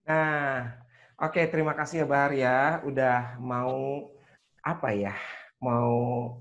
Nah, oke, terima kasih ya Bahar ya, udah mau apa ya, mau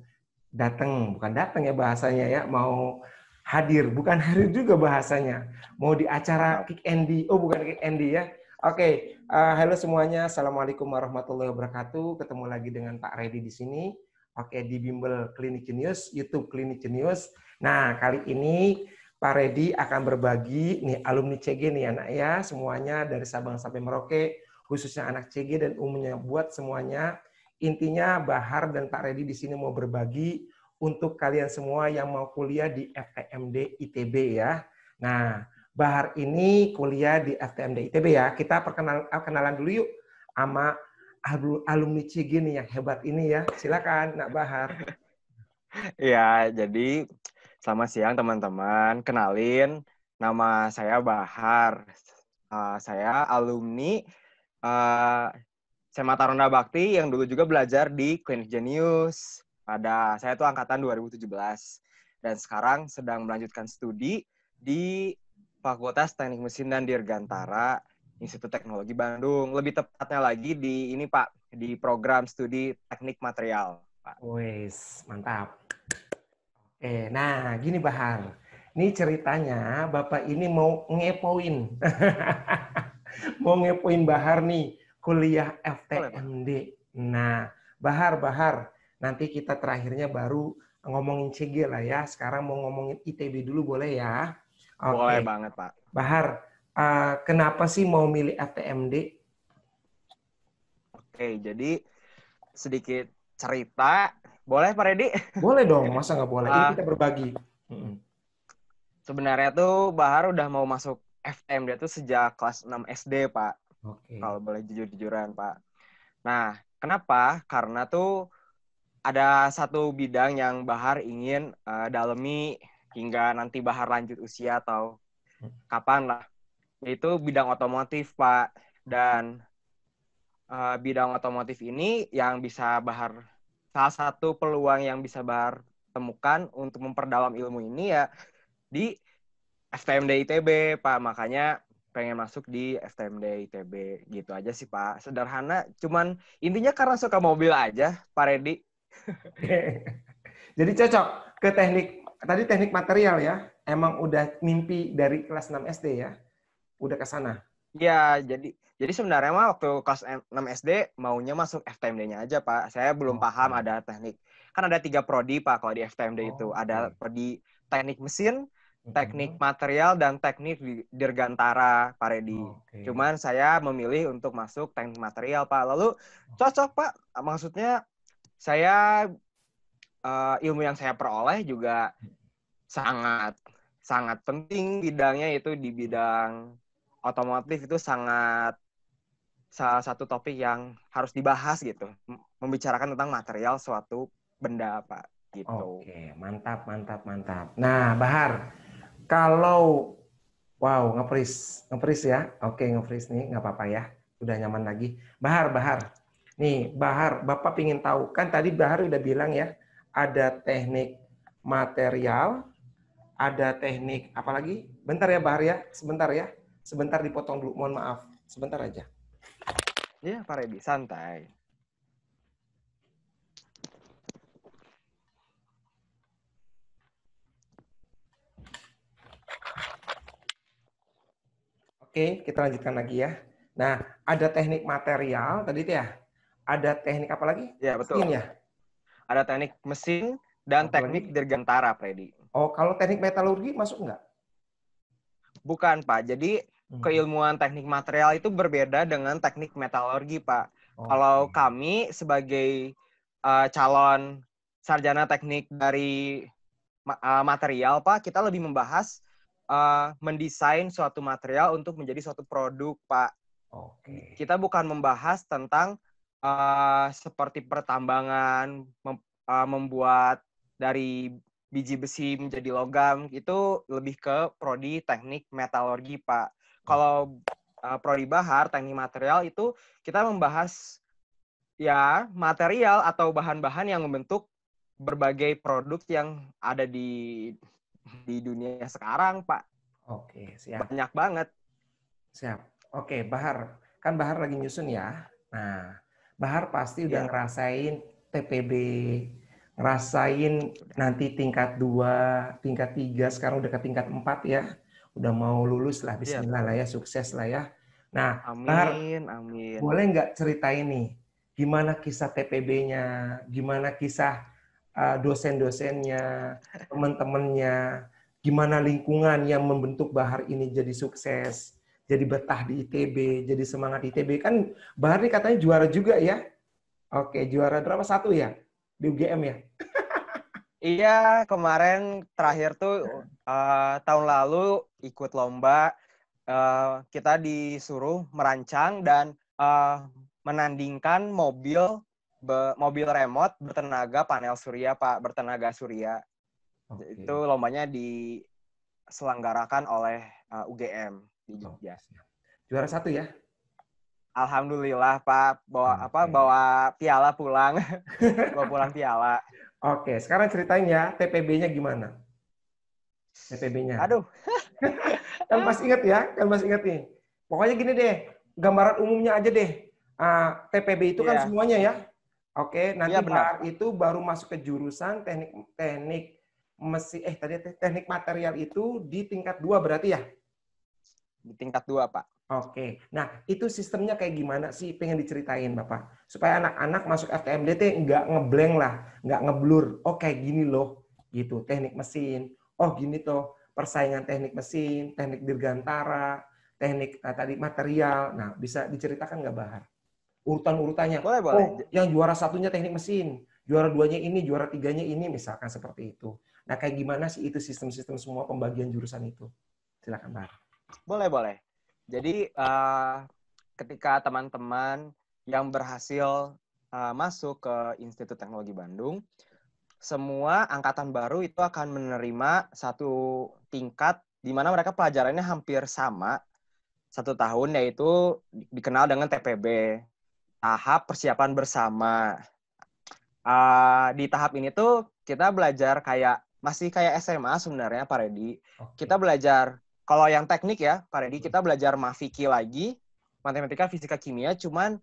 datang, bukan datang ya bahasanya ya, mau hadir, bukan hadir juga bahasanya, mau di acara Mantap. Kick Andy, oh bukan Kick Andy ya. Oke, halo semuanya, Assalamualaikum warahmatullahi wabarakatuh, ketemu lagi dengan Pak Reddy di sini, oke, di Bimbel Klinik Jenius, YouTube Klinik Jenius. Nah, kali ini Pak Reddy akan berbagi, nih alumni CG nih anak ya, semuanya dari Sabang sampai Merauke, khususnya anak CG dan umumnya buat semuanya. Intinya Bahar dan Pak Reddy di sini mau berbagi untuk kalian semua yang mau kuliah di FTMD ITB ya. Nah, Bahar ini kuliah di FTMD ITB ya. Kita kenalan dulu yuk sama alumni CG nih yang hebat ini ya. Silakan, Nak Bahar. Ya, jadi selamat siang teman-teman. Kenalin, nama saya Bahar. Saya alumni uh, SMA Taruna Bakti yang dulu juga belajar di Klinik Jenius. Saya tuh angkatan 2017 dan sekarang sedang melanjutkan studi di Fakultas Teknik Mesin dan Dirgantara Institut Teknologi Bandung. Lebih tepatnya lagi di ini Pak, di program studi Teknik Material, Pak. Wes, mantap. Nah gini Bahar, ini ceritanya Bapak ini mau ngepoin, mau ngepoin Bahar nih kuliah Boleh, Pak? FTMD. Nah, Bahar, nanti kita terakhirnya baru ngomongin CG lah ya. Sekarang mau ngomongin ITB dulu boleh ya? Boleh Oke, banget, Pak. Bahar, kenapa sih mau milih FTMD? Oke, jadi sedikit cerita. Boleh, Pak Reddy? Boleh dong, masa nggak boleh? Ini Uh, kita berbagi. Sebenarnya tuh Bahar udah mau masuk FTMD tuh sejak kelas 6 SD, Pak. Oke. Kalau boleh jujur-jujuran, Pak. Nah, kenapa? Karena tuh ada satu bidang yang Bahar ingin dalemi hingga nanti Bahar lanjut usia atau kapan lah. Yaitu bidang otomotif, Pak. Dan bidang otomotif ini yang bisa Bahar, salah satu peluang yang bisa Bahar temukan untuk memperdalam ilmu ini ya di FTMD ITB, Pak. Makanya pengen masuk di FTMD ITB. Gitu aja sih, Pak. Sederhana, cuman intinya karena suka mobil aja, Pak Reddy. Jadi cocok ke teknik material ya. Emang udah mimpi dari kelas 6 SD ya. Udah ke sana. Ya, jadi sebenarnya mah waktu kelas 6 SD maunya masuk FTMD-nya aja, Pak. Saya belum paham Oke. ada teknik. Kan ada 3 prodi, Pak, kalau di FTMD itu. Ada Oke. prodi teknik mesin, teknik Mm-mm. material, dan teknik dirgantara, Pak Reddy. Oke. Cuman saya memilih untuk masuk teknik material, Pak. Lalu cocok, Pak. Maksudnya saya ilmu yang saya peroleh juga sangat sangat penting bidangnya, itu di bidang otomotif itu sangat salah satu topik yang harus dibahas gitu, membicarakan tentang material suatu benda, Pak, gitu. Oke, mantap, mantap, mantap. Nah, Bahar, kalau wow, ngepris ya. Oke, ngepris nih, nggak apa-apa ya. Udah nyaman lagi. Bahar. Nih, Bahar, Bapak pingin tahu. Kan tadi Bahar udah bilang ya, ada teknik material, ada teknik apa lagi? Bentar ya Bahar ya, sebentar ya. Sebentar dipotong dulu, mohon maaf. Sebentar aja. Iya, Pak Reddy, santai. Oke, kita lanjutkan lagi ya. Nah, ada teknik material tadi itu ya. Ada teknik apa lagi? Ya, betul. Mesin ya. Ada teknik mesin dan Apa teknik lagi? dirgantara, Pak Reddy. Oh, kalau teknik metalurgi masuk nggak? Bukan, Pak. Jadi keilmuan teknik material itu berbeda dengan teknik metalurgi, Pak. Kalau Oke. kami sebagai calon sarjana teknik dari material, Pak, kita lebih membahas mendesain suatu material untuk menjadi suatu produk, Pak. Oke. Kita bukan membahas tentang seperti pertambangan, membuat dari biji besi menjadi logam, itu lebih ke prodi teknik metalurgi, Pak. Kalau prodi bahar, teknik material, itu kita membahas ya material atau bahan-bahan yang membentuk berbagai produk yang ada di dunia sekarang, Pak. Oke, siap. Banyak banget. Siap. Oke, Bahar. Kan Bahar lagi nyusun ya. Nah, Bahar pasti udah Ya, ngerasain TPB, ngerasain nanti tingkat 2, tingkat 3, sekarang udah ke tingkat 4 ya. Udah mau lulus lah, iya, bismillah Pak. lah ya, sukses lah ya. Nah, Bahar, Amin, amin. boleh nggak ceritain nih, gimana kisah TPB-nya, gimana kisah dosen-dosennya, teman-temannya, gimana lingkungan yang membentuk Bahar ini jadi sukses, jadi betah di ITB, jadi semangat ITB. Kan Bahar ini katanya juara juga ya? Oke, juara berapa? 1 ya? Di UGM ya? Iya, kemarin terakhir tuh tahun lalu ikut lomba, kita disuruh merancang dan menandingkan mobil remote bertenaga panel surya, Pak, bertenaga surya. Oke. Itu lombanya diselenggarakan oleh UGM di Jogja. Juara 1 ya? Alhamdulillah, Pak, Oke. bawa piala pulang, bawa pulang piala. Oke, sekarang ceritain ya, TPB-nya gimana? TPB-nya. Aduh, Kan masih ingat ya? Kan masih ingat nih. Pokoknya gini deh, gambaran umumnya aja deh. TPB itu kan iya, semuanya ya. Oke, iya nanti benar. Bahar itu baru masuk ke jurusan teknik teknik tadi teknik material itu di tingkat 2 berarti ya? Di tingkat 2, Pak. Oke. Nah, itu sistemnya kayak gimana sih? Pengen diceritain, Bapak. Supaya anak-anak masuk FTMD teh nggak ngeblank lah, nggak ngeblur. Oh, kayak gini loh, gitu. Teknik mesin. Oh, gini tuh persaingan teknik mesin, teknik dirgantara, teknik tadi material. Nah, bisa diceritakan nggak, Bahar? Urutan-urutannya. Boleh, boleh. Oh, yang juara satunya teknik mesin, juara duanya ini, juara tiganya ini, misalkan seperti itu. Nah, kayak gimana sih itu sistem-sistem semua pembagian jurusan itu? Silakan, Bahar. Boleh, boleh. Jadi, ketika teman-teman yang berhasil masuk ke Institut Teknologi Bandung, semua angkatan baru itu akan menerima satu tingkat di mana mereka pelajarannya hampir sama, 1 tahun, yaitu dikenal dengan TPB, tahap persiapan bersama. Di tahap ini tuh kita belajar masih kayak SMA sebenarnya, Pak Redi. Kita Oke. belajar, kalau yang teknik ya, Pak Redi, kita belajar Mafiki lagi, matematika, fisika, kimia, cuman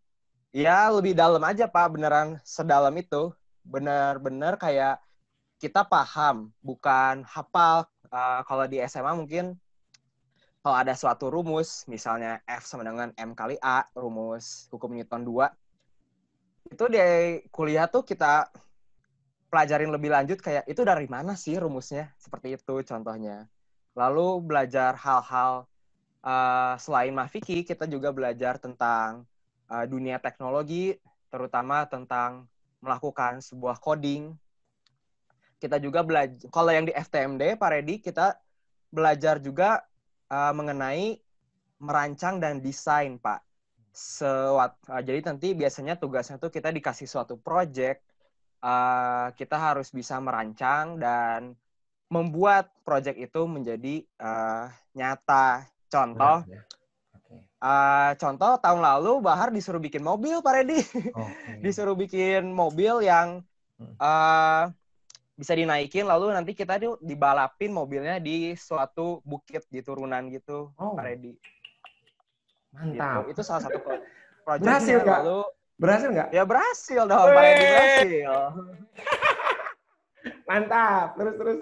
ya lebih dalam aja, Pak, beneran sedalam itu. Bener-bener kayak kita paham, bukan hafal. Kalau di SMA mungkin kalau ada suatu rumus, misalnya F sama dengan M kali A, rumus hukum Newton 2, itu di kuliah tuh kita pelajarin lebih lanjut kayak itu dari mana sih rumusnya, seperti itu contohnya. Lalu belajar hal-hal selain Mafiki, kita juga belajar tentang dunia teknologi, terutama tentang melakukan sebuah coding. Kita juga belajar, kalau yang di FTMD, Pak Redi, kita belajar juga mengenai merancang dan desain, Pak. Jadi nanti biasanya tugasnya tuh kita dikasih suatu project, kita harus bisa merancang dan membuat project itu menjadi nyata. Berat Contoh, ya. Oke. contoh tahun lalu Bahar disuruh bikin mobil, Pak Redi. Oke. Disuruh bikin mobil yang Hmm. bisa dinaikin, lalu nanti kita dibalapin mobilnya di suatu bukit di turunan gitu, Pak Oh, Redi. Gitu. mantap. Itu salah satu Berhasil projectnya. nggak? Lalu Berhasil nggak? ya berhasil dong, Pak Redi, Weh, berhasil. mantap. Terus terus.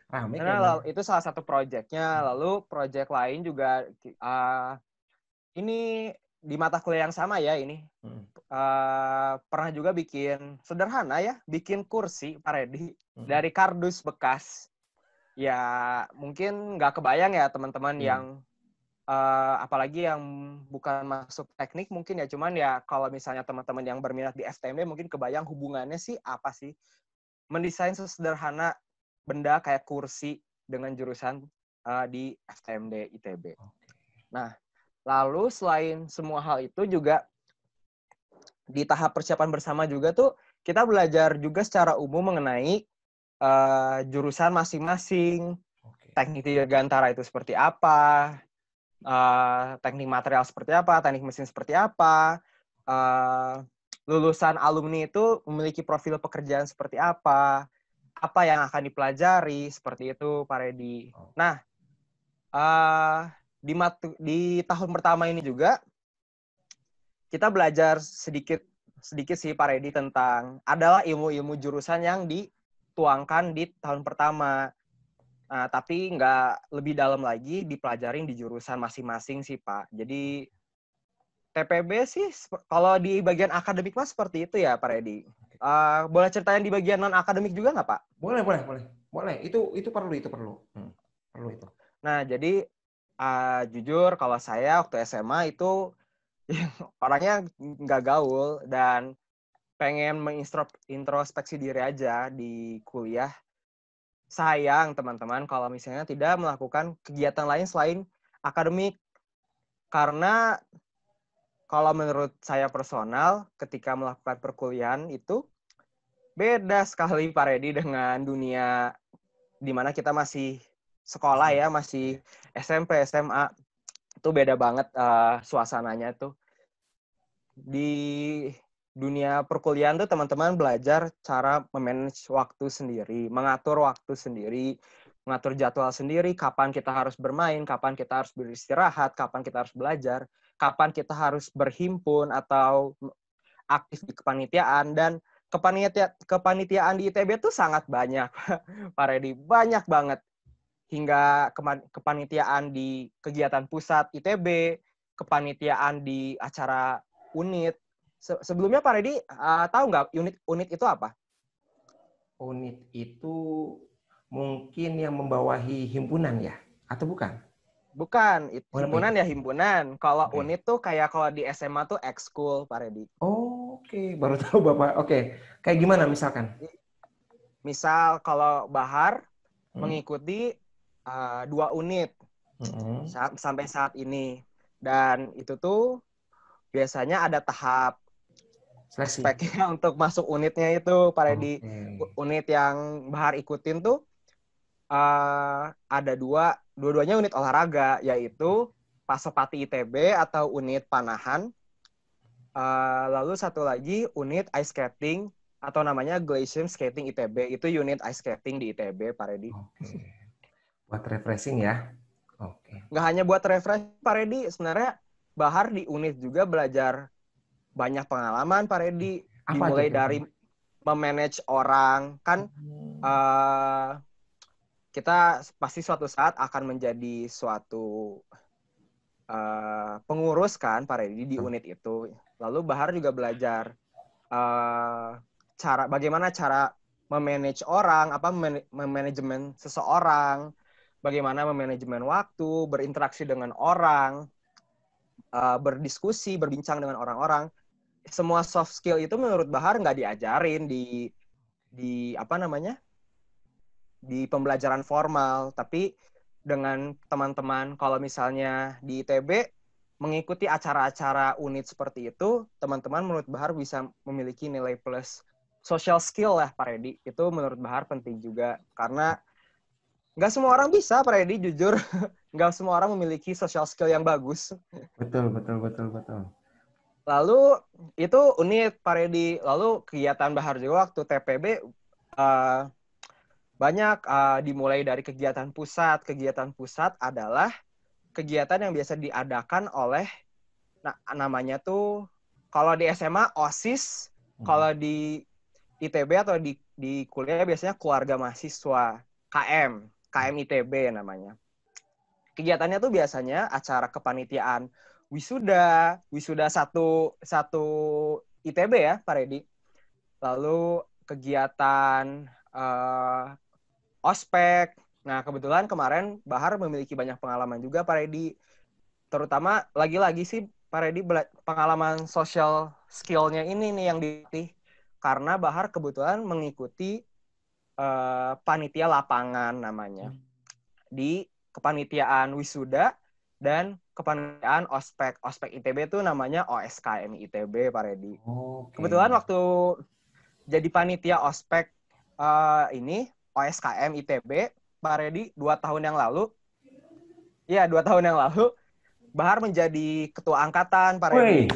Rame kayaknya. Karena itu salah satu projectnya. Lalu project lain juga ini di mata kuliah yang sama ya ini. Hmm. Pernah juga bikin sederhana ya, bikin kursi, Pak Redi, Hmm. dari kardus bekas. Ya mungkin nggak kebayang ya teman-teman Iya. yang apalagi yang bukan masuk teknik mungkin ya, cuman ya kalau misalnya teman-teman yang berminat di FTMD mungkin kebayang hubungannya sih apa sih mendesain sesederhana benda kayak kursi dengan jurusan di FTMD ITB. Oke. Nah, Lalu selain semua hal itu juga di tahap persiapan bersama juga tuh kita belajar juga secara umum mengenai jurusan masing-masing, Oke. teknik dirgantara itu seperti apa, teknik material seperti apa, teknik mesin seperti apa, lulusan alumni itu memiliki profil pekerjaan seperti apa yang akan dipelajari, seperti itu, Pak Redi. Nah, di tahun pertama ini juga kita belajar sedikit sih Pak Redi tentang adalah ilmu-ilmu jurusan yang dituangkan di tahun pertama. Nah, tapi nggak lebih dalam lagi dipelajarin di jurusan masing-masing sih Pak. Jadi TPB sih kalau di bagian akademik Mas seperti itu ya Pak Redi. Boleh ceritain di bagian non akademik juga nggak Pak? Boleh. Itu perlu. Perlu itu. Nah, jadi jujur kalau saya waktu SMA itu orangnya nggak gaul dan pengen mengintrospeksi diri aja di kuliah. Sayang teman-teman kalau misalnya tidak melakukan kegiatan lain selain akademik. Karena kalau menurut saya personal, ketika melakukan perkuliahan itu beda sekali Pak Redi dengan dunia di mana kita masih sekolah ya, masih SMP, SMA. Itu beda banget suasananya tuh. Di dunia perkuliahan tuh teman-teman belajar cara memanage waktu sendiri, mengatur waktu sendiri, mengatur jadwal sendiri, kapan kita harus bermain, kapan kita harus beristirahat, kapan kita harus belajar, kapan kita harus berhimpun atau aktif di kepanitiaan. Dan kepanitiaan di ITB tuh sangat banyak, Pak Redi, banyak banget. Hingga kepanitiaan di kegiatan pusat ITB, kepanitiaan di acara unit. Sebelumnya Pak Redi tahu nggak unit itu apa? Unit itu mungkin yang membawahi himpunan ya? Atau bukan? Bukan, himpunan itu? ya himpunan. Kalau Oke. unit tuh kayak kalau di SMA tuh ekskul, Pak Redi. Oke, baru tahu Bapak. Oke, kayak gimana misalkan? Misal kalau Bahar mengikuti 2 unit sampai saat ini. Dan itu tuh biasanya ada tahap Seleksi. speknya untuk masuk unitnya itu, Pak Redi. Oke. Unit yang Bahar ikutin tuh ada dua-duanya unit olahraga, yaitu Pasopati ITB atau unit panahan. Lalu satu lagi unit ice skating atau namanya Glacier Skating ITB. Itu unit ice skating di ITB, Pak Redi. Oke. Buat refreshing ya. Oke. Nggak hanya buat refresh, Pak Redi. Sebenarnya Bahar di unit juga belajar banyak pengalaman, Pak Redi. Apa tuh Dimulai kira-kira? dari memanage orang. Kan kita pasti suatu saat akan menjadi suatu pengurus kan Pak Redi di unit itu. Lalu Bahar juga belajar bagaimana cara memanage orang, memanajemen seseorang, bagaimana memanajemen waktu, berinteraksi dengan orang, berdiskusi, berbincang dengan orang-orang. Semua soft skill itu menurut Bahar nggak diajarin di apa namanya? Di pembelajaran formal, tapi dengan teman-teman kalau misalnya di ITB mengikuti acara-acara unit seperti itu, teman-teman menurut Bahar bisa memiliki nilai plus social skill lah, Pak Redi. Itu menurut Bahar penting juga, karena nggak semua orang bisa, Pak Redi, jujur. Nggak semua orang memiliki social skill yang bagus. Betul. Lalu itu unit, Pak Redi. Lalu kegiatan Bahar juga waktu TPB banyak dimulai dari kegiatan pusat. Kegiatan pusat adalah kegiatan yang biasa diadakan oleh namanya tuh kalau di SMA OSIS, kalau di ITB atau di kuliah biasanya keluarga mahasiswa, KM ITB namanya. Kegiatannya tuh biasanya acara kepanitiaan wisuda satu ITB ya, Pak Redi. Lalu kegiatan ospek. Nah, kebetulan kemarin Bahar memiliki banyak pengalaman juga, Pak Redi. Terutama lagi-lagi sih Pak Redi pengalaman social skill-nya ini nih yang dilatih. Karena Bahar kebetulan mengikuti panitia lapangan namanya. Di kepanitiaan wisuda dan kepanitiaan ospek ITB itu namanya OSKM ITB, Pak Redi. Oke. Kebetulan waktu jadi panitia ospek ini OSKM ITB, Pak Redi, 2 tahun yang lalu. Iya, 2 tahun yang lalu Bahar menjadi ketua angkatan, Pak Redi.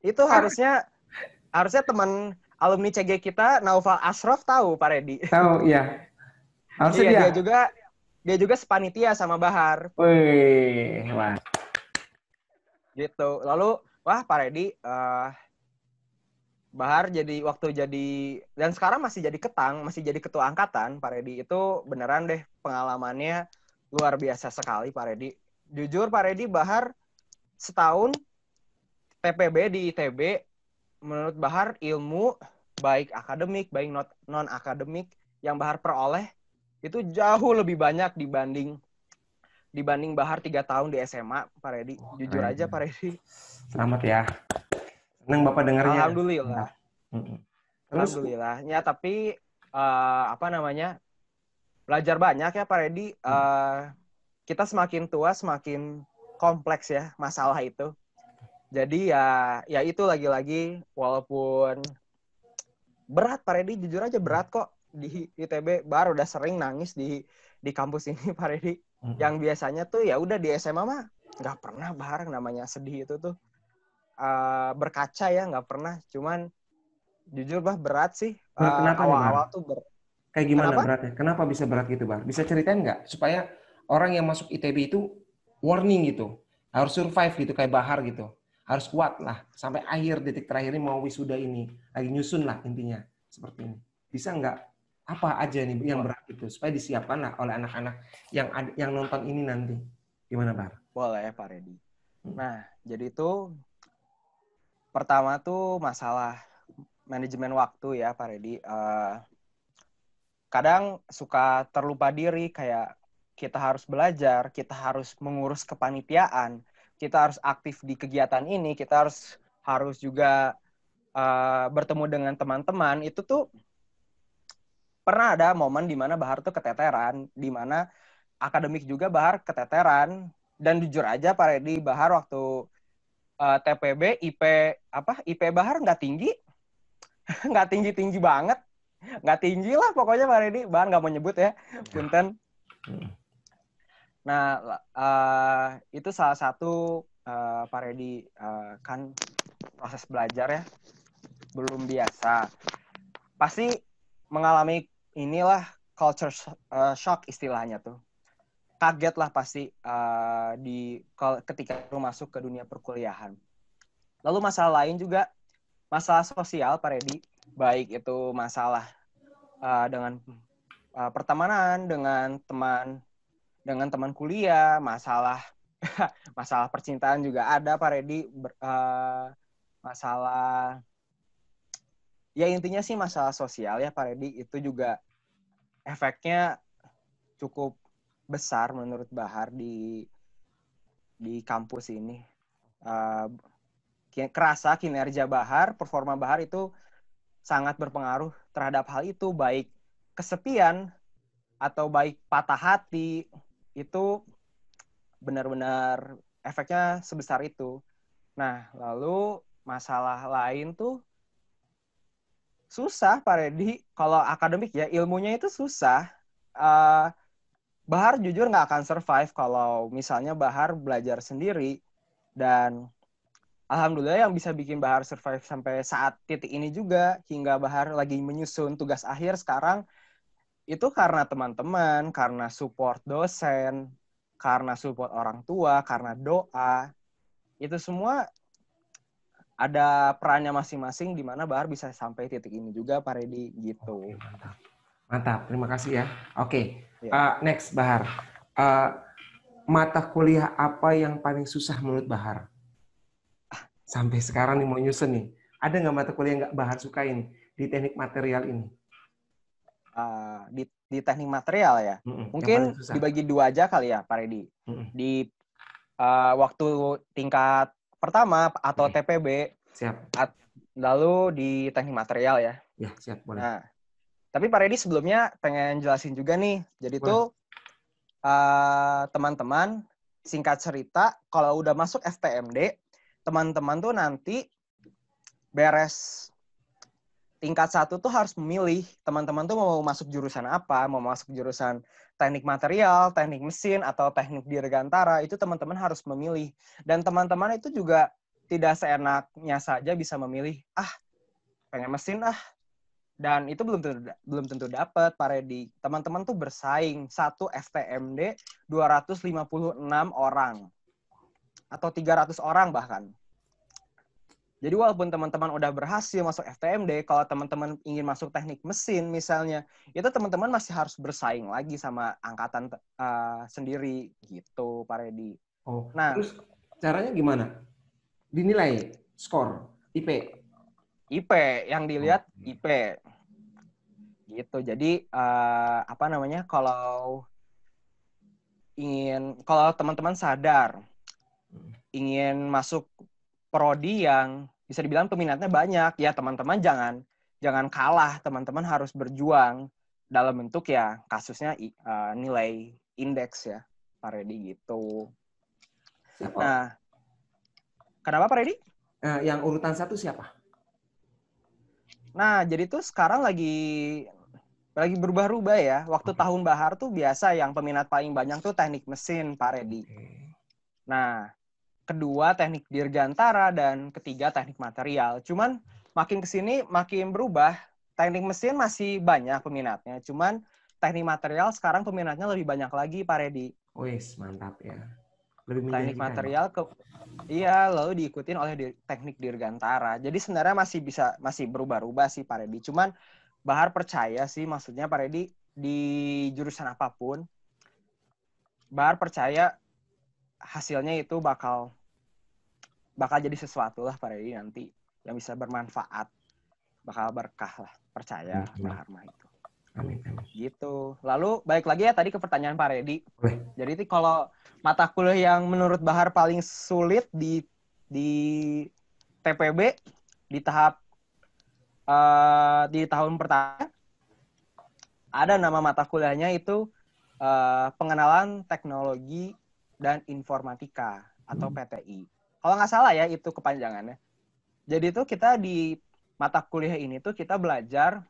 Itu harusnya teman alumni CG kita, Naufal Ashraf, tahu, Pak Redi. Tahu, ya. Harusnya iya, dia juga sepanitia sama Bahar. Wih, wah. Gitu. Lalu, wah, Pak Redi, Bahar dan sekarang masih jadi ketua angkatan, Pak Redi. Itu beneran deh pengalamannya luar biasa sekali, Pak Redi. Jujur, Pak Redi, Bahar setahun TPB di ITB, menurut Bahar ilmu baik akademik, baik non-akademik yang Bahar peroleh itu jauh lebih banyak dibanding Bahar 3 tahun di SMA, Pak Redi. Jujur aja, Pak Redi. Selamat ya. Senang Bapak dengarnya. Alhamdulillah. Terus, Alhamdulillah. Ya, tapi belajar banyak ya, Pak Redi. Kita semakin tua semakin kompleks ya masalah itu. Jadi ya itu lagi-lagi walaupun berat, Pak Redi, jujur aja berat kok di ITB. Bahar udah sering nangis di kampus ini, Pak Redi. Yang biasanya tuh ya udah di SMA mah nggak pernah Bahar namanya sedih itu tuh. Berkaca ya nggak pernah, cuman jujur berat sih. kenapa Awal-awal tuh kayak gimana kenapa? beratnya? Kenapa bisa berat gitu, Bar? Bisa ceritain nggak? Supaya orang yang masuk ITB itu warning gitu. Harus survive gitu, kayak Bahar gitu. Harus kuat lah. Sampai akhir, detik terakhir ini mau wisuda ini. Lagi nyusun lah intinya. Seperti ini. Bisa nggak? Apa aja nih yang berat itu? Supaya disiapkan lah oleh anak-anak yang nonton ini nanti. Gimana, Bar? Boleh, Pak Redi. Nah, jadi itu pertama tuh masalah manajemen waktu ya, Pak Redi. Kadang suka terlupa diri, kayak kita harus belajar, kita harus mengurus kepanitiaan, kita harus aktif di kegiatan ini, kita harus juga bertemu dengan teman-teman. Itu tuh pernah ada momen di mana Bahar tuh keteteran, di mana akademik juga Bahar keteteran. Dan jujur aja, Pak Redi, Bahar waktu TPB IP Bahar nggak tinggi, nggak tinggi banget, nggak tinggi lah pokoknya, Pak Redi. Bahar nggak mau nyebut ya, punten. Nah, itu salah satu Pak Redi, kan proses belajar ya belum biasa, pasti mengalami inilah culture shock istilahnya tuh. Kaget lah pasti ketika lu masuk ke dunia perkuliahan. Lalu masalah lain juga, masalah sosial, Pak Redi. Baik itu masalah dengan pertemanan, dengan teman kuliah, masalah percintaan juga ada, Pak Redi. Masalah, ya intinya sih masalah sosial ya, Pak Redi. Itu juga efeknya cukup besar menurut Bahar di kampus ini. Kerasa kinerja Bahar, performa Bahar itu sangat berpengaruh terhadap hal itu, baik kesepian atau baik patah hati, itu benar-benar efeknya sebesar itu. Nah, lalu masalah lain tuh susah, Pak Redi. Kalau akademik ya, ilmunya itu susah. Bahar jujur nggak akan survive kalau misalnya Bahar belajar sendiri. Dan alhamdulillah yang bisa bikin Bahar survive sampai saat titik ini juga, hingga Bahar lagi menyusun tugas akhir sekarang, itu karena teman-teman, karena support dosen, karena support orang tua, karena doa. Itu semua ada perannya masing-masing di mana Bahar bisa sampai titik ini juga, Pak Redi, gitu. Oke, mantap. Mantap, terima kasih ya. Oke, Ya. Next, Bahar. Mata kuliah apa yang paling susah menurut Bahar? Sampai sekarang nih mau nyusun nih. Ada nggak mata kuliah yang nggak Bahar sukain di teknik material ini? Di teknik material ya? Mungkin dibagi 2 aja kali ya, Pak Redi. Di waktu tingkat pertama atau TPB. Siap. Lalu di teknik material ya. Ya, siap, boleh. Nah, tapi Pak Redi sebelumnya pengen jelasin juga nih. Jadi tuh teman-teman singkat cerita, kalau udah masuk FTMD, teman-teman tuh nanti beres tingkat 1 tuh harus memilih. Teman-teman tuh mau masuk jurusan apa, mau masuk jurusan teknik material, teknik mesin, atau teknik dirgantara, itu teman-teman harus memilih. Dan teman-teman itu juga tidak seenaknya saja bisa memilih, pengen mesin dan itu belum tentu dapat, Pak Redi. Teman-teman tuh bersaing, satu FTMD 256 orang atau 300 orang bahkan. Jadi walaupun teman-teman udah berhasil masuk FTMD, kalau teman-teman ingin masuk teknik mesin misalnya, itu teman-teman masih harus bersaing lagi sama angkatan sendiri gitu, Pak Redi. Oh, Nah, terus caranya gimana? Dinilai skor IP. IP yang dilihat IP. Gitu. Jadi kalau teman-teman sadar ingin masuk prodi yang bisa dibilang peminatnya banyak, ya teman-teman jangan kalah, teman-teman harus berjuang dalam bentuk ya kasusnya nilai indeks ya, Pak Redi gitu. Siapa? Nah, kenapa Pak Redi? Yang urutan 1 siapa? Nah, jadi tuh sekarang lagi berubah-ubah ya. Waktu tahun bahar tuh biasa yang peminat paling banyak tuh teknik mesin, Pak Redi. Nah, kedua teknik dirgantara dan ketiga teknik material. Cuman makin kesini makin berubah. Teknik mesin masih banyak peminatnya. Cuman teknik material sekarang peminatnya lebih banyak lagi, Pak Redi. Wis, mantap ya. Lebih Teknik menjanjikan. material lalu diikutin oleh teknik dirgantara. Jadi sebenarnya masih berubah-ubah sih, Pak Redi. Cuman Bahar percaya sih, maksudnya Pak Redi, di jurusan apapun, Bahar percaya hasilnya itu bakal jadi sesuatu lah Pak Redi nanti yang bisa bermanfaat, bakal berkah lah, percaya Bahar mah itu. Amin. Gitu. Lalu balik lagi ya tadi ke pertanyaan Pak Redi. Boleh. Jadi itu kalau mata kuliah yang menurut Bahar paling sulit di TPB di tahun pertama, ada nama mata kuliahnya itu pengenalan teknologi dan informatika atau PTI. Kalau nggak salah ya itu kepanjangannya. Jadi itu kita di mata kuliah ini tuh kita belajar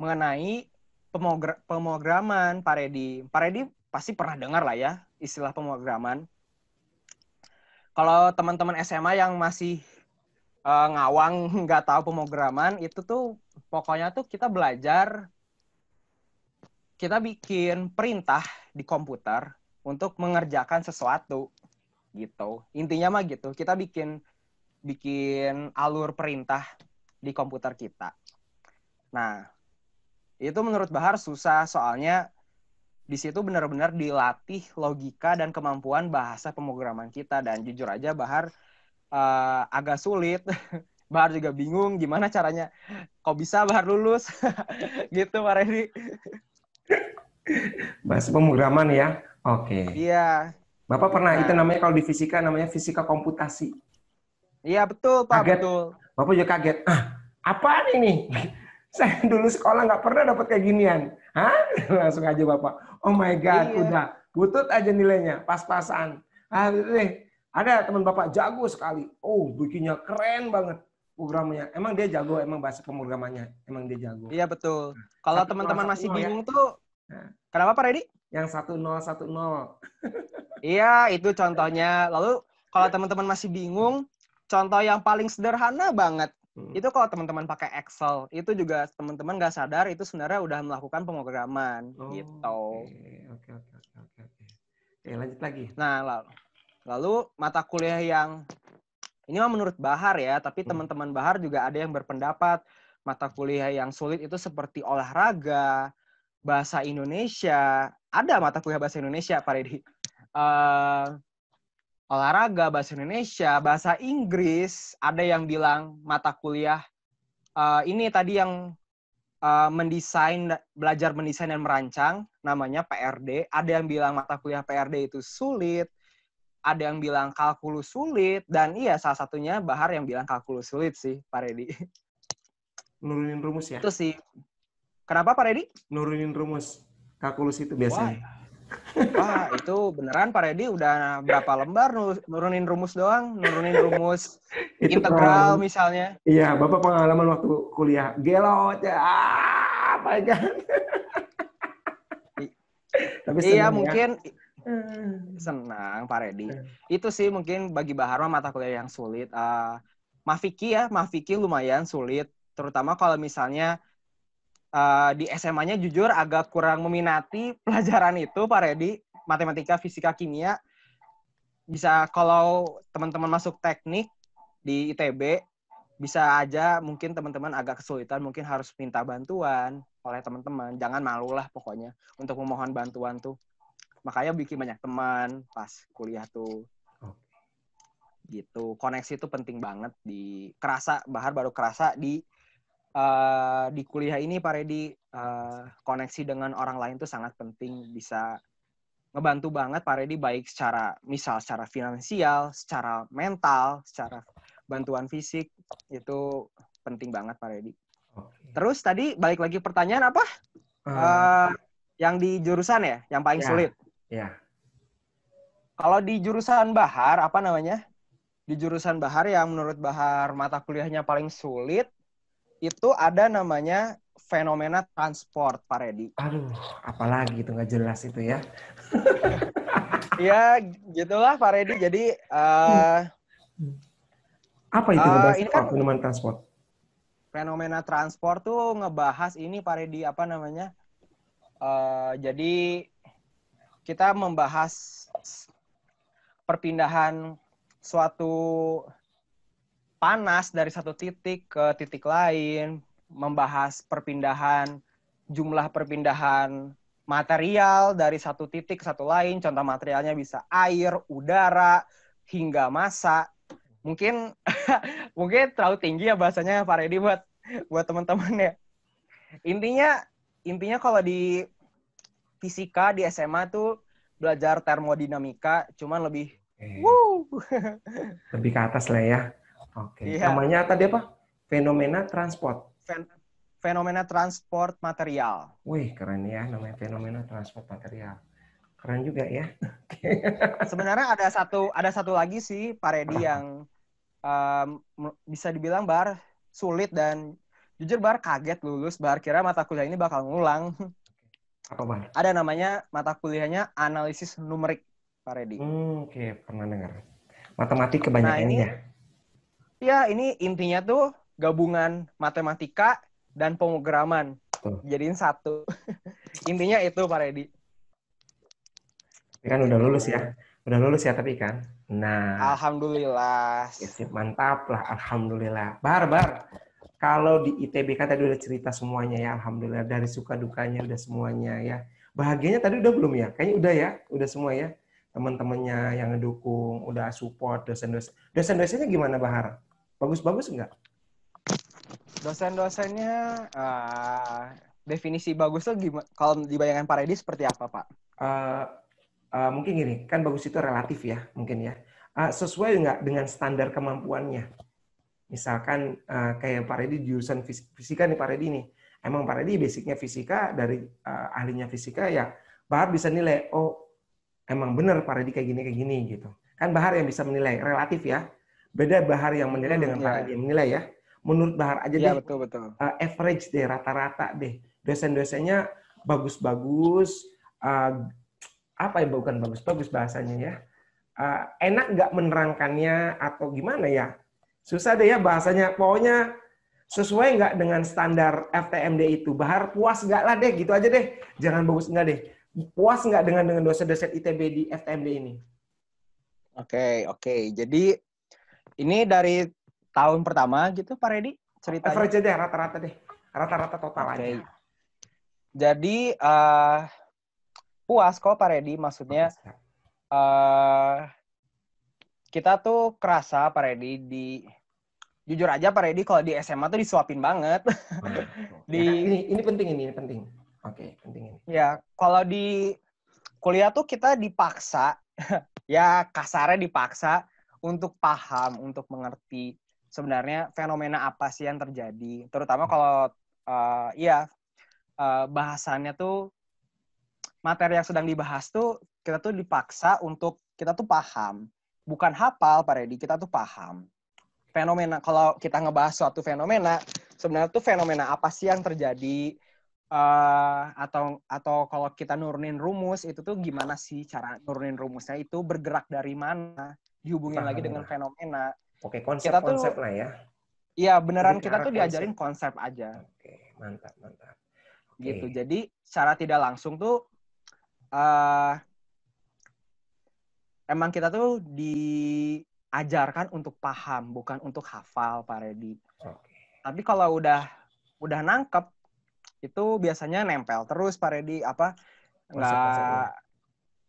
mengenai pemrograman, Pak Redi. Pak Redi pasti pernah dengar lah ya istilah pemrograman. Kalau teman-teman SMA yang masih ngawang nggak tahu pemrograman, itu tuh pokoknya tuh kita belajar, kita bikin perintah di komputer untuk mengerjakan sesuatu gitu. Intinya mah gitu, kita bikin alur perintah di komputer kita. Nah, itu menurut Bahar susah soalnya di situ benar-benar dilatih logika dan kemampuan bahasa pemrograman kita, dan jujur aja Bahar agak sulit. Bahar juga bingung gimana caranya. Kok bisa Bahar lulus? Gitu Pak Redi. Bahasa pemrograman ya. Oke. Iya. Bapak pernah itu Nah, namanya kalau di fisika namanya fisika komputasi. iya betul Pak, Kaget. betul. Bapak juga kaget. Apaan ini? Saya dulu sekolah nggak pernah dapat kayak ginian. Hah? Langsung aja Bapak. Oh my God, Iya. udah. Butut aja nilainya, pas-pasan. Ada teman Bapak jago sekali. Oh, bikinnya keren banget programnya. Emang dia jago, emang bahasa pemrogramannya. Emang dia jago. Iya betul. Kalau 1-0, teman-teman masih 1-0 ya. bingung tuh, kenapa Pak Redi? Yang 1-0. Iya, itu contohnya. Lalu kalau teman-teman masih bingung, contoh yang paling sederhana banget, itu kalau teman-teman pakai Excel, itu juga teman-teman nggak sadar itu sebenarnya udah melakukan pemrograman gitu. Oke. Oke, lanjut lagi. Nah, lalu mata kuliah yang ini mah menurut Bahar ya, tapi teman-teman Bahar juga ada yang berpendapat mata kuliah yang sulit itu seperti olahraga, bahasa Indonesia. Ada mata kuliah bahasa Indonesia, Pak Redi. Olahraga, bahasa Indonesia, bahasa Inggris. Ada yang bilang mata kuliah ini tadi yang belajar mendesain dan merancang, namanya PRD. Ada yang bilang mata kuliah PRD itu sulit. Ada yang bilang kalkulus sulit, dan iya salah satunya Bahar yang bilang kalkulus sulit sih, Pak Redi. Nurunin rumus ya? Itu sih. Kenapa Pak Redi? Nurunin rumus. Kalkulus itu biasanya. Wah, itu beneran Pak Redi udah berapa lembar nurunin rumus doang, nurunin rumus Itu integral pengalaman. misalnya. Iya, Bapak pengalaman waktu kuliah. Gelot ya. Apa aja. I- Tapi iya, senang ya. mungkin Hmm. senang Pak Redi. Itu sih mungkin bagi Bahar mah mata kuliah yang sulit. Mafiki lumayan sulit, terutama kalau misalnya di SMA-nya jujur agak kurang meminati pelajaran itu Pak Redi, matematika, fisika, kimia. Bisa kalau teman-teman masuk teknik di ITB, bisa aja mungkin teman-teman agak kesulitan, mungkin harus minta bantuan oleh teman-teman. Jangan malu lah pokoknya untuk memohon bantuan tuh. Makanya bikin banyak teman pas kuliah tuh. Gitu. Koneksi itu penting banget Bahar baru kerasa di kuliah ini Pak Redi, koneksi dengan orang lain tuh sangat penting, bisa ngebantu banget Pak Redi, baik secara finansial, secara mental, secara bantuan fisik, itu penting banget Pak Redi. Oke. Terus tadi balik lagi pertanyaan apa? Uh, Yang di jurusan ya, yang paling ya, sulit. ya. Kalau di jurusan Bahar, apa namanya? Di jurusan Bahar yang menurut Bahar mata kuliahnya paling sulit, itu ada namanya fenomena transport, Pak Redi. Aduh, apalagi itu nggak jelas itu ya. Ya, gitulah Pak Redi. Jadi, Apa itu ngebahas ini apa kan fenomena transport? fenomena transport tuh ngebahas ini Pak Redi, apa namanya? Jadi, kita membahas perpindahan suatu panas dari satu titik ke titik lain, membahas jumlah perpindahan material dari satu titik ke satu lain. Contoh materialnya bisa air, udara, hingga massa. Mungkin mungkin terlalu tinggi ya bahasanya Pak Redi buat teman-teman ya. Intinya kalau di fisika di SMA tuh belajar termodinamika, cuman lebih Lebih ke atas lah ya. Oke. iya, Namanya tadi apa? Fenomena transport. fenomena transport material. Wih, keren ya namanya fenomena transport material. Keren juga ya. Sebenarnya ada satu lagi sih Pak Redi yang um, bisa dibilang Bar sulit, dan jujur Bar kaget lulus, Bar kira mata kuliah ini bakal ngulang. Apa, Bang? Ada namanya mata kuliahnya analisis numerik Pak Redi. Oke, pernah dengar. Matematik Nah kebanyakan ini ya. ini intinya tuh gabungan matematika dan pemrograman Tuh. jadiin satu. Intinya itu Pak Redi. Tapi kan udah lulus Gitu. ya. Udah lulus ya tapi kan. Nah, Alhamdulillah. ya, sip, mantap lah. Alhamdulillah. Bar. Kalau di ITB kan tadi udah cerita semuanya ya. Alhamdulillah. Dari suka dukanya udah semuanya ya. Bahagianya tadi udah belum ya? Kayaknya udah ya. Udah semua ya. Teman-temannya yang ngedukung, udah support, dosen-dosen. Dosen-dosennya gimana, Bahar? Bagus-bagus nggak? Dosen-dosennya definisi bagus tuh gimana? Kalau dibayangkan Pak Redi seperti apa Pak? Uh, mungkin gini, kan bagus itu relatif ya, mungkin ya. Sesuai nggak dengan standar kemampuannya? Misalkan kayak Pak Redi di jurusan fisika nih Pak Redi nih. Emang Pak Redi basicnya fisika, dari ahlinya fisika ya, Bahar bisa nilai, oh emang benar Pak Redi kayak gini gitu. Kan Bahar yang bisa menilai, relatif ya. Beda Bahar yang menilai dengan Pak Redi Ya, yang menilai ya. Menurut Bahar aja ya deh, betul betul. average deh, rata-rata deh. Dosen-dosennya bagus-bagus, apa ya, bukan bagus-bagus bahasanya ya. Enak nggak menerangkannya atau gimana ya? Susah deh ya bahasanya. Pokoknya sesuai nggak dengan standar FTMD itu. Bahar puas nggak lah deh, gitu aja deh. Jangan bagus nggak deh. Puas nggak dengan dosen-dosen ITB di FTMD ini? Oke. Jadi ini dari tahun pertama gitu Pak Redi ceritanya. Average aja deh, rata-rata deh. Rata-rata total aja. Oke. Jadi puas kok Pak Redi, Oke, maksudnya siap. kita tuh kerasa Pak Redi jujur aja Pak Redi kalau di SMA tuh disuapin banget. Nah, ya kan di ini penting ini penting. Oke, penting ini. Ya, kalau di kuliah tuh kita dipaksa, ya kasarnya dipaksa untuk paham, untuk mengerti sebenarnya fenomena apa sih yang terjadi. Terutama kalau bahasannya tuh materi yang sedang dibahas tuh kita tuh dipaksa untuk kita tuh paham. Bukan hafal, Pak Redi, kita tuh paham. Fenomena, kalau kita ngebahas suatu fenomena, sebenarnya tuh fenomena apa sih yang terjadi, atau kalau kita nurunin rumus, itu tuh gimana sih cara nurunin rumusnya, itu bergerak dari mana, dihubungin lagi dengan Paham. fenomena. Oke, Kita konsep-konsep tuh, lah ya. ya Lebih beneran ke kita arah tuh konsep. diajarin konsep aja. Oke, mantap, mantap. Gitu. Oke. Jadi secara tidak langsung tuh, uh, emang kita tuh diajarkan untuk paham, bukan untuk hafal, Pak Redi. Oke. Tapi kalau udah nangkep, itu biasanya nempel terus, Pak Redi. Apa Konsep-konsepnya. nggak?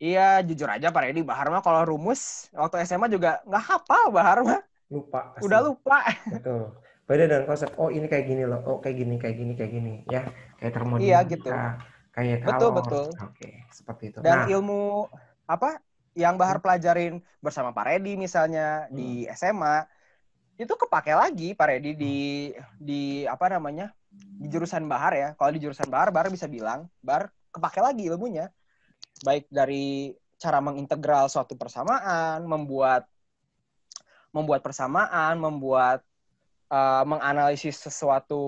Iya, jujur aja Pak Redi, Bahar mah kalau rumus waktu SMA juga nggak hafal, Bahar mah Lupa udah pasti. lupa. Betul. Beda dengan konsep, oh ini kayak gini loh, oh kayak gini, kayak gini, kayak gini. Ya, kayak Iya gitu. termodinamika, kayak Betul kalor. betul. Oke, seperti itu. Dan Nah, ilmu apa yang Bahar pelajarin bersama Pak Redi misalnya di SMA, itu kepake lagi Pak Redi di apa namanya, di jurusan Bahar ya. Kalau di jurusan Bahar bisa bilang Bahar kepake lagi ilmunya, baik dari cara mengintegral suatu persamaan, membuat persamaan, menganalisis sesuatu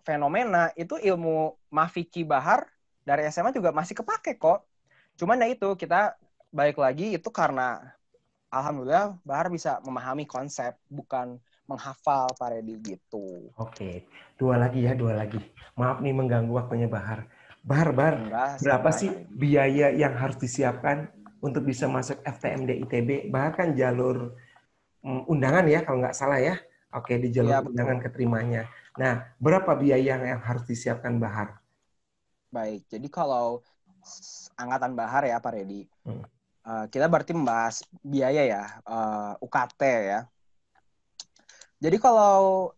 fenomena. Itu ilmu Mafiki Bahar dari SMA juga masih kepake kok. Cuman ya itu, kita balik lagi itu karena alhamdulillah Bahar bisa memahami konsep, bukan menghafal, Pak Redi, gitu. oke. Dua lagi ya, dua lagi. Maaf nih mengganggu waktunya Bahar. Bahar, Enggak, berapa santai, sih Pak Redi. biaya yang harus disiapkan untuk bisa masuk FTMD ITB? Bahar kan jalur undangan ya, kalau nggak salah ya. Oke, di jalur Iya, undangan betul. keterimanya. Nah, berapa biaya yang harus disiapkan Bahar? Baik, jadi kalau angkatan Bahar ya, Pak Redi, Hmm. kita berarti membahas biaya ya, UKT ya. Jadi kalau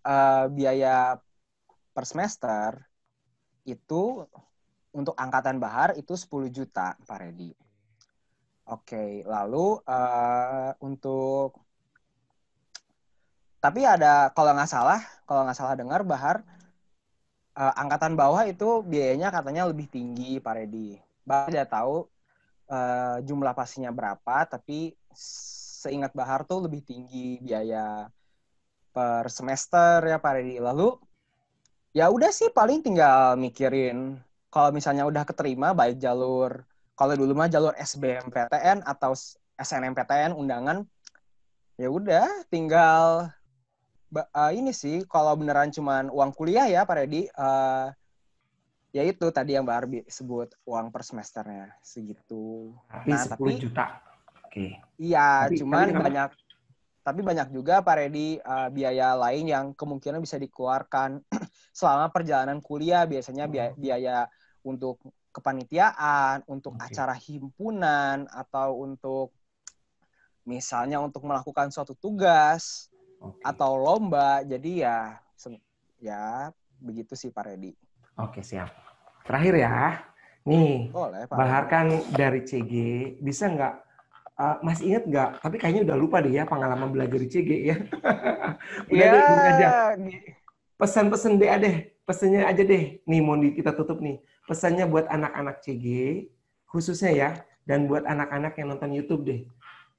biaya per semester itu untuk angkatan Bahar itu 10 juta, Pak Redi. Oke, lalu untuk, tapi ada kalau nggak salah dengar Bahar, angkatan bawah itu biayanya katanya lebih tinggi, Pak Redi. Bahar tidak tahu jumlah pastinya berapa, tapi seingat Bahar tuh lebih tinggi biaya per semester ya, Pak Redi. Lalu ya udah sih, paling tinggal mikirin kalau misalnya udah keterima, baik jalur, kalau dulu mah jalur SBMPTN atau SNMPTN undangan, ya udah tinggal ini sih, kalau beneran cuman uang kuliah ya Pak Redi, ya itu tadi yang Mbak Arbi sebut, uang per semesternya segitu. Tapi Nah 10 tapi juta. Oke. iya, Tapi cuman kenapa? banyak juga Pak Redi biaya lain yang kemungkinan bisa dikeluarkan selama perjalanan kuliah. Biasanya biaya untuk kepanitiaan, untuk Oke. acara himpunan, atau untuk misalnya untuk melakukan suatu tugas Oke. atau lomba. Jadi ya begitu sih Pak Redi. Oke, siap. Terakhir ya. Nih, Boleh Pak Bahar Redi. kan dari CG, bisa nggak, masih ingat nggak? Tapi kayaknya udah lupa deh ya pengalaman belajar di CG ya. Udah deh, gini aja. Ya, Pesan-pesan deh, pesannya aja deh. Nih, mau kita tutup nih. Pesannya buat anak-anak CG, khususnya ya, dan buat anak-anak yang nonton YouTube deh.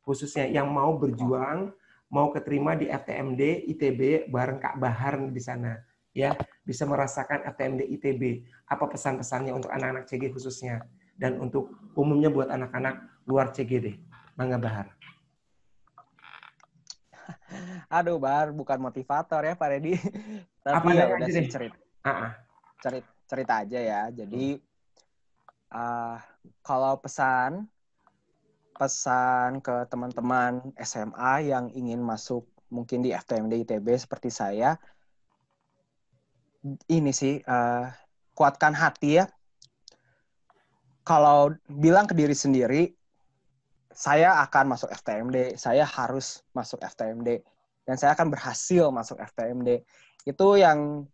Khususnya yang mau berjuang, mau keterima di FTMD ITB bareng Kak Bahar di sana. Ya, bisa merasakan FTMD ITB. Apa pesan-pesannya untuk anak-anak CG khususnya? Dan untuk umumnya buat anak-anak luar CG deh. Mangga Bahar. aduh Bar, bukan motivator ya Pak Redi. Apa Tapi ya adanya udah aja sih, deh. Ah, cerita aja ya. Jadi kalau pesan ke teman-teman SMA yang ingin masuk mungkin di FTMD ITB seperti saya, ini sih, kuatkan hati ya. Kalau bilang ke diri sendiri, saya akan masuk FTMD, saya harus masuk FTMD, dan saya akan berhasil masuk FTMD. Itu yang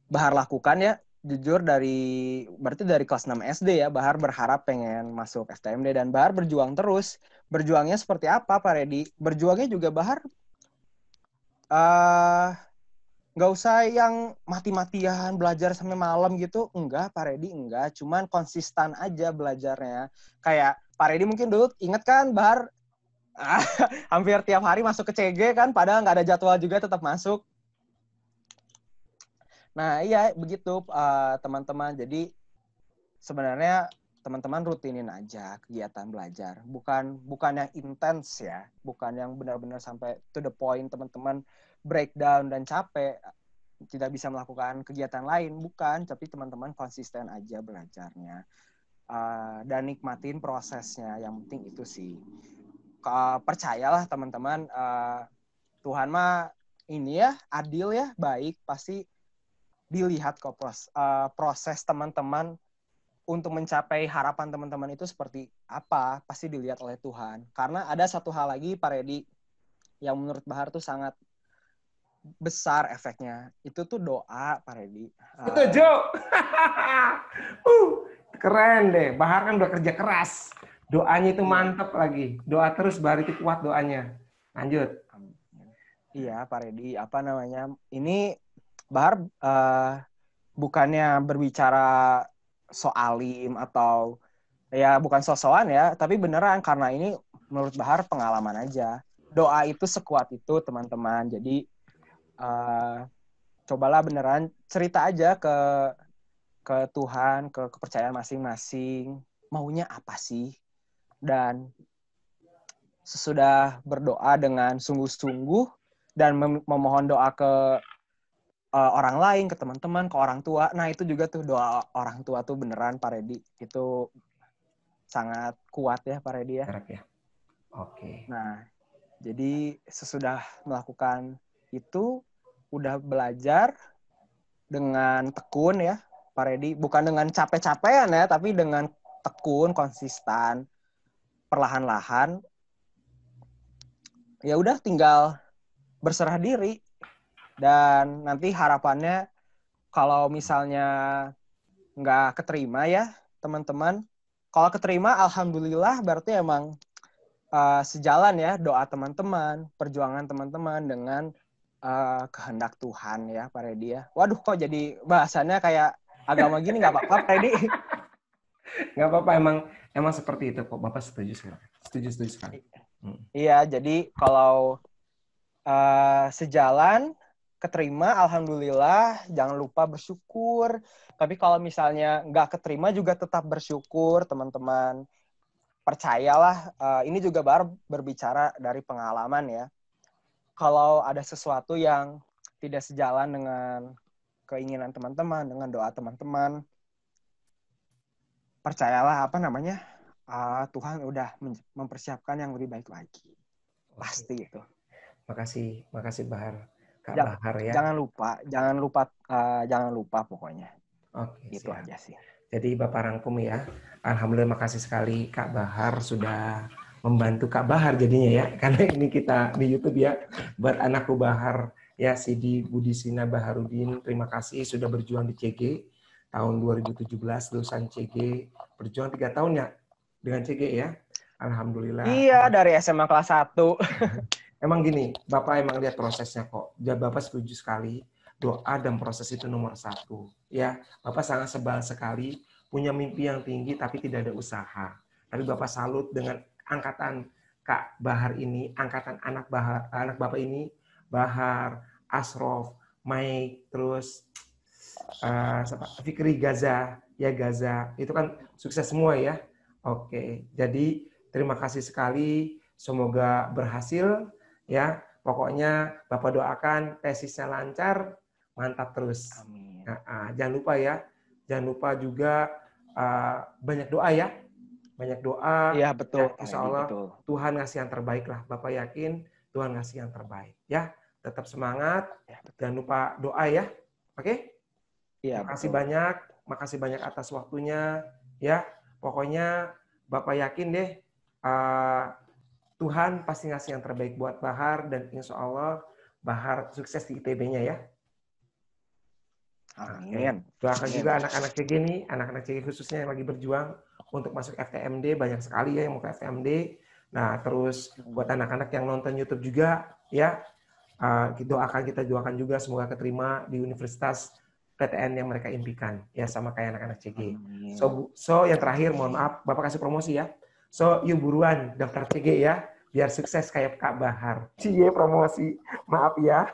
Bahar lakukan ya. Jujur berarti dari kelas 6 SD ya, Bahar berharap pengen masuk FTMD, dan Bahar berjuang terus. Berjuangnya seperti apa Pak Redi? Berjuangnya juga Bahar nggak usah yang mati-matian belajar sampai malam gitu. Enggak, Pak Redi, enggak. Cuman konsisten aja belajarnya. Kayak Pak Redi mungkin dulu inget kan, Bahar hampir tiap hari masuk ke CG kan, padahal nggak ada jadwal juga tetap masuk. Nah, iya begitu teman-teman. Jadi sebenarnya teman-teman rutinin aja kegiatan belajar. Bukan yang intens ya, bukan yang benar-benar sampai to the point teman-teman breakdown dan capek tidak bisa melakukan kegiatan lain, bukan, tapi teman-teman konsisten aja belajarnya dan nikmatin prosesnya. Yang penting itu sih. Percayalah teman-teman, Tuhan mah ini ya adil ya, baik, pasti dilihat kok proses teman-teman untuk mencapai harapan teman-teman itu seperti apa, pasti dilihat oleh Tuhan. Karena ada satu hal lagi, Pak Redi, yang menurut Bahar tuh sangat besar efeknya. Itu tuh doa, Pak Redi. Setuju. Keren deh. Bahar kan udah kerja keras. Doanya itu mantep lagi. Doa terus, Bahar itu kuat doanya. Lanjut. Iya, Pak Redi. Apa namanya? Ini Bahar bukannya berbicara soalim atau ya bukan sosokan ya, tapi beneran karena ini menurut Bahar pengalaman aja. Doa itu sekuat itu, teman-teman. Jadi cobalah beneran cerita aja ke Tuhan, ke kepercayaan masing-masing. Maunya apa sih? Dan sesudah berdoa dengan sungguh-sungguh dan memohon doa ke orang lain, ke teman-teman, ke orang tua. Nah, itu juga tuh doa orang tua tuh beneran, Pak Redi. Itu sangat kuat ya, Pak Redi ya. Ya. Oke. Nah, jadi sesudah melakukan itu, udah belajar dengan tekun ya, Pak Redi. Bukan dengan capek-capean ya, tapi dengan tekun, konsisten, perlahan-lahan. Ya udah tinggal berserah diri. Dan nanti harapannya kalau misalnya nggak keterima ya, teman-teman. Kalau keterima, alhamdulillah berarti emang sejalan ya doa teman-teman, perjuangan teman-teman dengan kehendak Tuhan ya, Pak Redi ya. Waduh, kok jadi bahasannya kayak agama gini, nggak apa-apa, Pak Redi. Nggak apa-apa, emang seperti itu kok. Bapak setuju sekali. Setuju sekali. Iya, jadi kalau sejalan, keterima, alhamdulillah, jangan lupa bersyukur. Tapi kalau misalnya nggak keterima juga tetap bersyukur, teman-teman. Percayalah, ini juga baru berbicara dari pengalaman ya. Kalau ada sesuatu yang tidak sejalan dengan keinginan teman-teman, dengan doa teman-teman, percayalah apa namanya, Tuhan udah mempersiapkan yang lebih baik lagi. Pasti itu. Makasih Bahar. Kak Bahar ya. Jangan lupa pokoknya. Oke, itu siap. aja sih. Jadi Bapak rangkum ya. Alhamdulillah makasih sekali Kak Bahar sudah membantu Kak Bahar jadinya ya. Karena ini kita di YouTube ya. Buat anakku Bahar ya, Sidi Budisina Baharudin, terima kasih sudah berjuang di CG tahun 2017, lulusan CG, berjuang 3 tahun ya dengan CG ya. Alhamdulillah. Iya, dari SMA kelas 1. Emang gini, Bapak emang lihat prosesnya kok. Bapak setuju sekali. Doa dan proses itu nomor 1. Ya, Bapak sangat sebal sekali, punya mimpi yang tinggi tapi tidak ada usaha. Tapi Bapak salut dengan angkatan Kak Bahar ini, angkatan anak Bapak ini, Bahar, Asrof, Mike, terus Fikri Gaza, ya Gaza. Itu kan sukses semua ya. Oke, jadi terima kasih sekali. Semoga berhasil ya. Pokoknya Bapak doakan tesisnya lancar, mantap terus. Amin. Nah, jangan lupa ya, jangan lupa juga banyak doa ya, banyak doa. Iya betul. Ya, insya Allah betul. Tuhan ngasih yang terbaik lah. Bapak yakin Tuhan ngasih yang terbaik. Ya, tetap semangat. Ya, jangan lupa doa ya. Oke? Iya. Makasih banyak atas waktunya. Ya, pokoknya Bapak yakin deh. Tuhan pasti ngasih yang terbaik buat Bahar dan insya Allah Bahar sukses di ITB-nya ya. Amin. Doakan juga anak-anak CG nih, anak-anak CG khususnya yang lagi berjuang untuk masuk FTMD, banyak sekali ya yang mau ke FTMD. Nah, terus buat anak-anak yang nonton YouTube juga ya, Kita doakan juga semoga keterima di universitas PTN yang mereka impikan, ya sama kayak anak-anak CG. So yang terakhir, mohon maaf, Bapak kasih promosi ya. So, yuk buruan daftar CG ya, biar sukses kayak Kak Bahar. Cie promosi, maaf ya.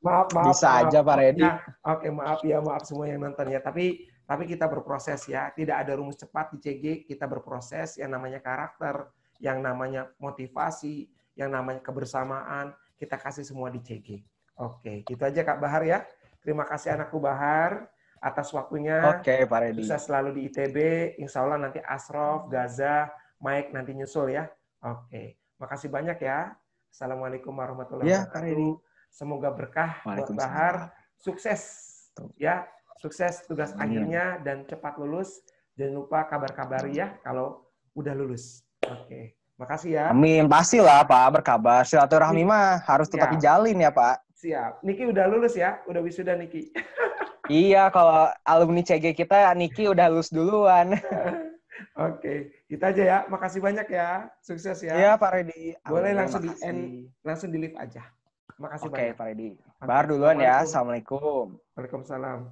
maaf. Bisa aja Pak Redi. Ya, oke, maaf semua yang nonton ya. Tapi kita berproses ya. Tidak ada rumus cepat di CG. Kita berproses yang namanya karakter, yang namanya motivasi, yang namanya kebersamaan. Kita kasih semua di CG. Oke, gitu aja Kak Bahar ya. Terima kasih anakku Bahar atas waktunya. Oke, Pak Redi. Sukses selalu di ITB. Insya Allah nanti Asrof, Gaza, Mike nanti nyusul ya. Oke, makasih banyak ya. Assalamualaikum warahmatullahi wabarakatuh. Semoga berkah buat Bahar. Sukses ya, sukses tugas akhirnya dan cepat lulus. Jangan lupa kabar-kabari ya kalau udah lulus. Oke, makasih ya. Amin, pastilah Pak, berkabar. Silaturahmi mah harus tetap dijalin ya Pak. Siap. Niki udah lulus ya? Udah wisuda Niki? Iya, kalau alumni CG kita, Niki udah lulus duluan. Oke, kita aja ya. Makasih banyak ya. Sukses ya. Iya Pak Redi. Boleh langsung langsung di live aja. Makasih banyak. Oke Pak Redi. Bahar duluan ya. Assalamualaikum. Waalaikumsalam.